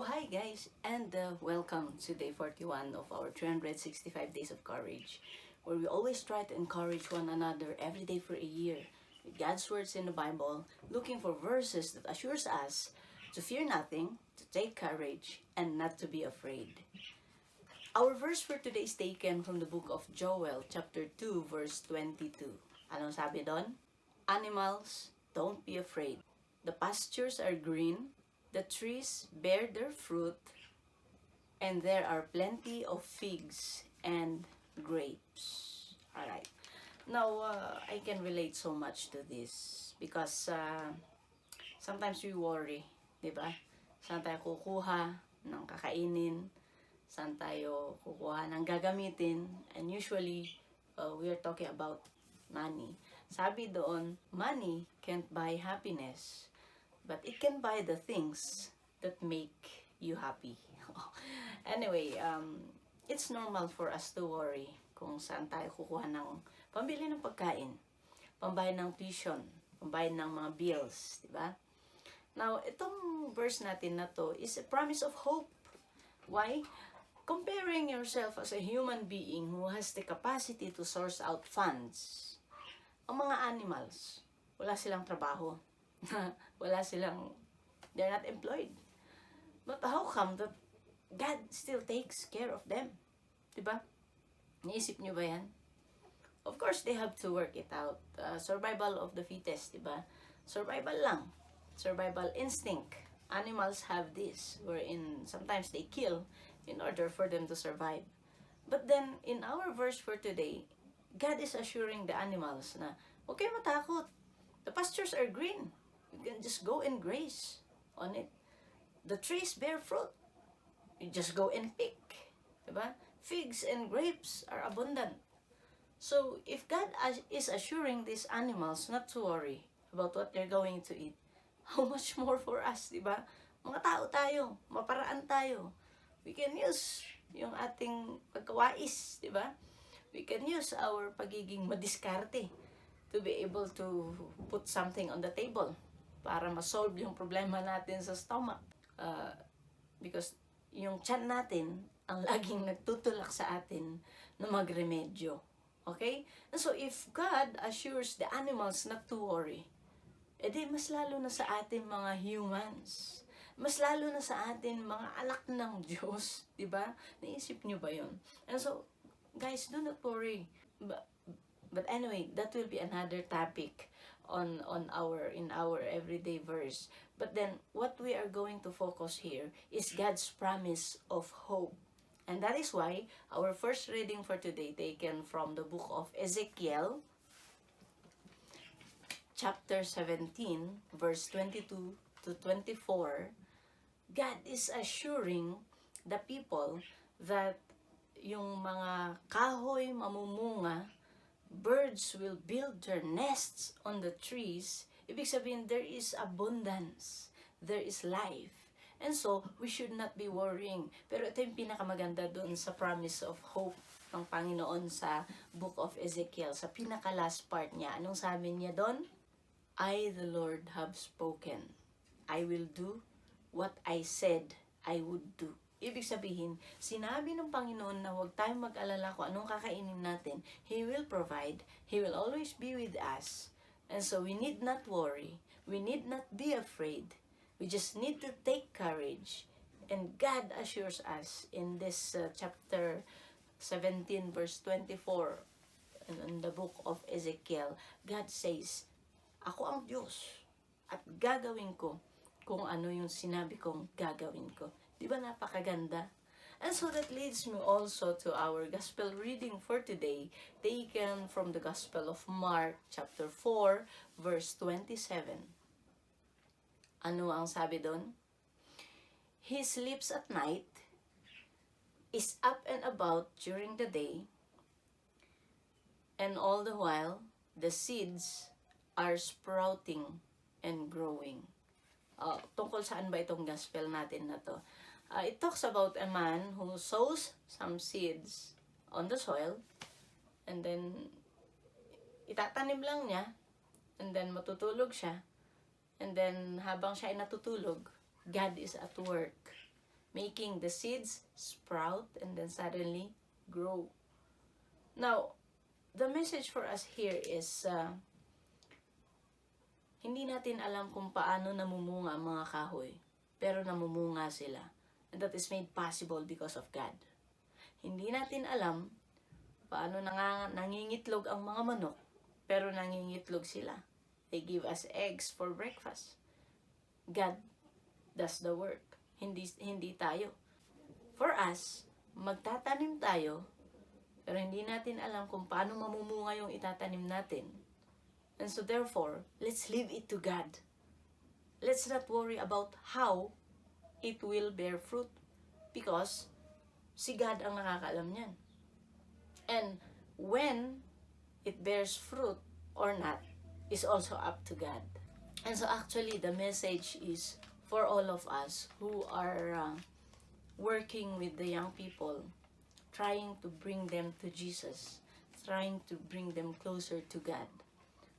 Hi guys, and welcome to day 41 of our 365 Days of Courage, where we always try to encourage one another every day for a year with God's words in the Bible, looking for verses that assures us to fear nothing, to take courage, and not to be afraid. Our verse for today is taken from the book of Joel, chapter 2, verse 22. Anong sabi doon? Animals, don't be afraid. The pastures are green, the trees bear their fruit, and there are plenty of figs and grapes. Alright. Now, I can relate so much to this because sometimes we worry, di ba? Saan tayo kukuha ng kakainin? Saan tayo kukuha ng gagamitin? And usually, we are talking about money. Sabi doon, money can't buy happiness, but it can buy the things that make you happy. Anyway, it's normal for us to worry kung saan tayo kukuha ng pambili ng pagkain, pambayad ng tuition, pambayad ng mga bills, di ba? Now, itong verse natin na to is a promise of hope. Why? Comparing yourself as a human being who has the capacity to source out funds. Ang mga animals, wala silang trabaho. They're not employed. But how come that God still takes care of them? Diba? Naisip nyo ba yan? Of course, they have to work it out. Survival of the fittest, diba? Survival lang. Survival instinct. Animals have this, wherein sometimes they kill in order for them to survive. But then, in our verse for today, God is assuring the animals na, huwag kayo matakot. The pastures are green. You can just go and graze on it. The trees bear fruit. You just go and pick. Diba? Figs and grapes are abundant. So, if God is assuring these animals not to worry about what they're going to eat, how much more for us, diba? Mga tao tayo, maparaan tayo. We can use yung ating pagkawais, diba? We can use our pagiging madiskarte to be able to put something on the table para ma-solve yung problema natin sa stomach. Because yung tiyan natin ang laging nagtutulak sa atin na magremedyo. Okay? And so if God assures the animals not to worry, edi mas lalo na sa atin mga humans. Mas lalo na sa atin mga anak ng Diyos. Diba? Naisip nyo ba yun? And so, guys, do not worry. But anyway, that will be another topic in our everyday verse. But then what we are going to focus here is God's promise of hope. And that is why our first reading for today, taken from the book of Ezekiel, chapter 17, verse 22 to 24, God is assuring the people that yung mga kahoy mamumunga, birds will build their nests on the trees. Ibig sabihin, there is abundance, there is life. And so, we should not be worrying. Pero ito yung pinakamaganda doon sa promise of hope ng Panginoon sa book of Ezekiel. Sa pinaka-last part niya, anong sabi niya doon? I, the Lord, have spoken. I will do what I said I would do. Ibig sabihin, sinabi ng Panginoon na huwag tayong mag-alala kung anong kakainin natin. He will provide. He will always be with us. And so we need not worry. We need not be afraid. We just need to take courage. And God assures us in this chapter 17 verse 24 in the book of Ezekiel, God says, ako ang Diyos at gagawin ko kung ano yung sinabi kong gagawin ko. Di ba napakaganda? And so that leads me also to our gospel reading for today, taken from the Gospel of Mark, chapter 4, verse 27. Ano ang sabi doon? He sleeps at night, is up and about during the day, and all the while, the seeds are sprouting and growing. Tungkol saan ba itong gospel natin na to? It talks about a man who sows some seeds on the soil, and then itatanim lang niya, and then matutulog siya, and then habang siya ay natutulog, God is at work. making the seeds sprout and then suddenly grow. Now, the message for us here is hindi natin alam kung paano namumunga ang mga kahoy, pero namumunga sila. And that is made possible because of God. Hindi natin alam paano nangingitlog ang mga manok, pero nangingitlog sila. They give us eggs for breakfast. God does the work. Hindi tayo. For us, magtatanim tayo, pero hindi natin alam kung paano mamumunga yung itatanim natin. And so therefore, let's leave it to God. Let's not worry about how it will bear fruit, because si God ang nakakaalam niyan. And when it bears fruit or not is also up to God. And so actually the message is for all of us who are working with the young people, trying to bring them to Jesus, trying to bring them closer to God,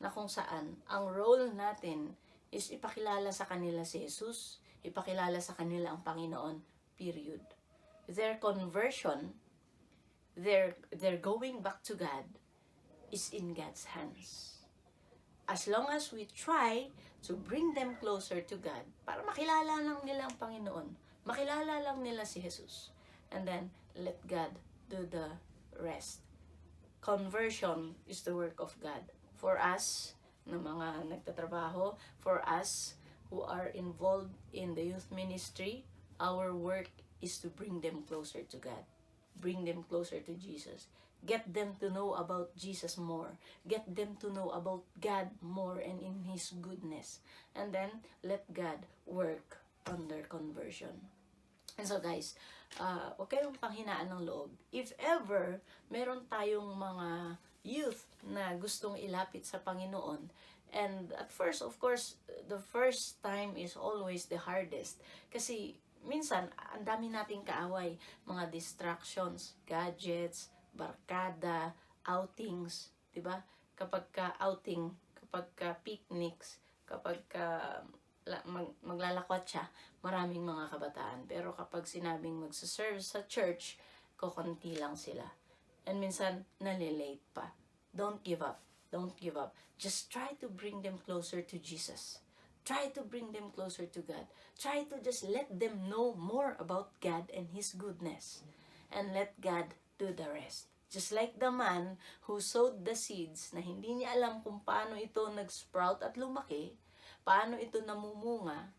na kung saan ang role natin is ipakilala sa kanila si Jesus, ipakilala sa kanila ang Panginoon, period. Their conversion, their going back to God is in God's hands. As long as we try to bring them closer to God, para makilala lang nila ang Panginoon, makilala lang nila si Jesus, and then let God do the rest. Conversion is the work of God. For us, na mga nagtatrabaho, for us who are involved in the youth ministry, our work is to bring them closer to God. Bring them closer to Jesus. Get them to know about Jesus more. Get them to know about God more and in His goodness. And then, let God work on their conversion. And so guys, huwag kayong panghinaan ng loob. If ever, meron tayong mga youth na gustong ilapit sa Panginoon, and at first, of course, the first time is always the hardest. Kasi minsan, ang dami nating kaaway, mga distractions, gadgets, barkada, outings, 'di ba? Kapag ka outing, kapag ka picnics, kapag ka maglalakwat siya, maraming mga kabataan. Pero kapag sinabing magsaserve sa church, kokonti lang sila. And minsan, nalilate pa. Don't give up. Don't give up. Just try to bring them closer to Jesus. Try to bring them closer to God. Try to just let them know more about God and His goodness. And let God do the rest. Just like the man who sowed the seeds na hindi niya alam kung paano ito nag-sprout at lumaki, paano ito namumunga,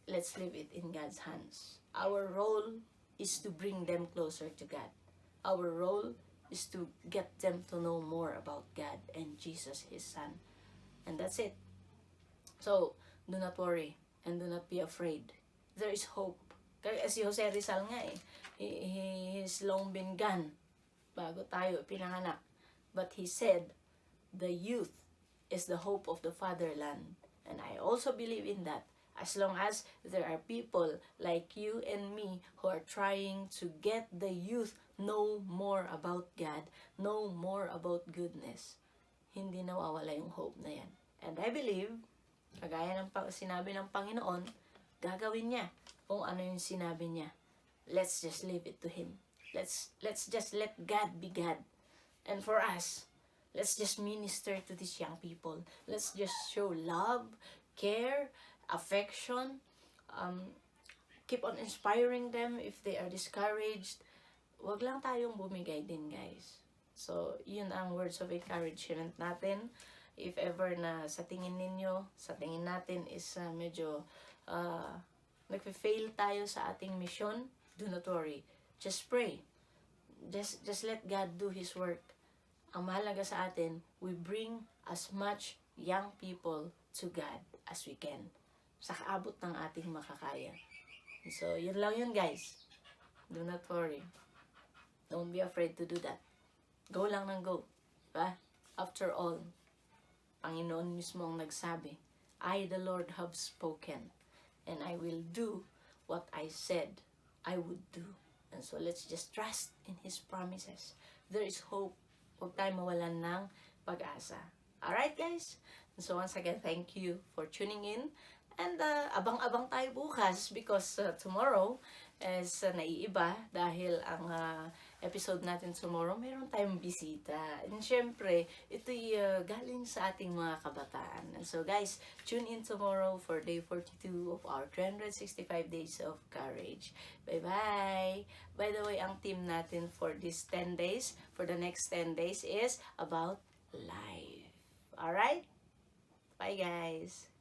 let's leave it in God's hands. Our role is to bring them closer to God. Our role is to get them to know more about God and Jesus, His Son. And that's it. So, do not worry and do not be afraid. There is hope. Kaya si Jose Rizal nga he's long been gone bago tayo pinanganak. But he said, the youth is the hope of the fatherland. And I also believe in that. As long as there are people like you and me who are trying to get the youth know more about God, know more about goodness, hindi nawawala yung hope na yan. And I believe, kagaya ng sinabi ng Panginoon, gagawin niya kung ano yung sinabi niya. Let's just leave it to Him. Let's just let God be God. And for us, let's just minister to these young people. Let's just show love, care, affection. Keep on inspiring them if they are discouraged. Wag lang tayong bumigay din, guys. So, yun ang words of encouragement natin. If ever na sa tingin natin is medyo nagfe-fail tayo sa ating mission, do not worry. Just pray. Just let God do His work. Ang mahalaga sa atin, we bring as much young people to God as we can. Sa kaabot ng ating makakaya. So, yun lang yun, guys. Do not worry. Don't be afraid to do that. Go lang ng go. Diba? After all, Panginoon mismo ang nagsabi, I, the Lord, have spoken, and I will do what I said I would do. And so let's just trust in His promises. There is hope. Huwag tayong mawalan ng pag-asa. Alright, guys? And so once again, thank you for tuning in. And abang-abang tayo bukas because tomorrow, is naiiba dahil ang episode natin tomorrow, meron tayong bisita. And syempre, ito'y galing sa ating mga kabataan. And so guys, tune in tomorrow for day 42 of our 365 Days of Courage. Bye-bye! By the way, ang theme natin for this 10 days, for the next 10 days is about life. Alright? Bye guys!